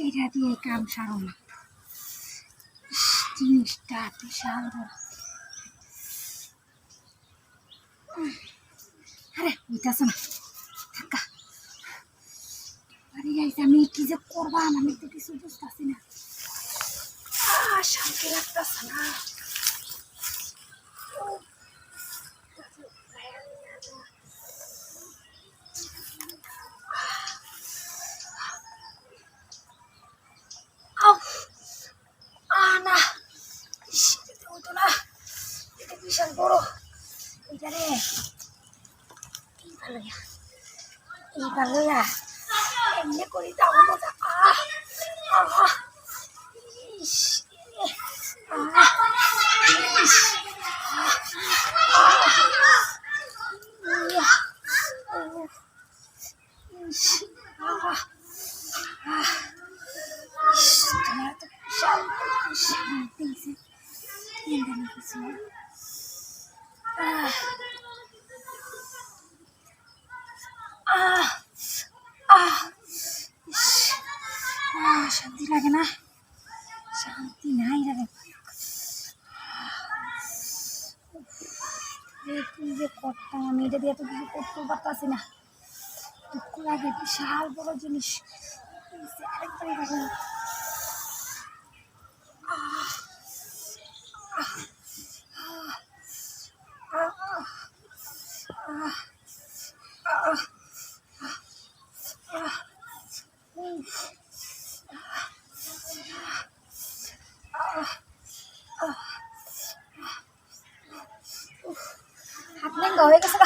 এটা দিয়ে কাম সারো না, জিনিসটা বিশাল বড়। আরে বুঝতেছ না, থাকা বাড়ি যাইতে আমি কি যে করবাম, আমি তো কিছু বুঝতেছি না। শান্তি লাগতেছে না। না হতো না, এটা বিশাল বড়। এটা রে এইবার লইয়া এমনি করি দাও মজা। তোমার তো বিশাল শান্তি কিছু। শান্তি লাগে না, শান্তি নাই লাগে। কি যে করতাম আমি, এটা দিয়ে তো কিছু করতেও পারতাছি না। দুঃখ লাগে, বিশাল বড় জিনিস। আরেকবারই দেখো, হাত লেঙ্গা হয়ে গেছে।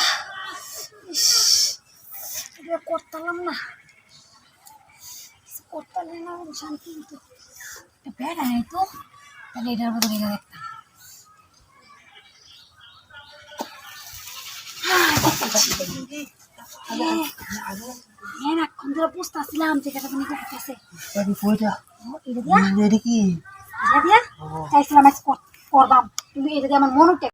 এটা করতাম না, করতাম না, শান্তি হতো। এটা বেড়া নাই তো, তাহলে এটার বদলে এটা দেখতাম। এখন ধরে বুঝতেছিলাম যে এটা তুমি করতেছে। এটা দিয়া চাইছিলাম করবাম, কিন্তু এটা দিয়ে আমার মনে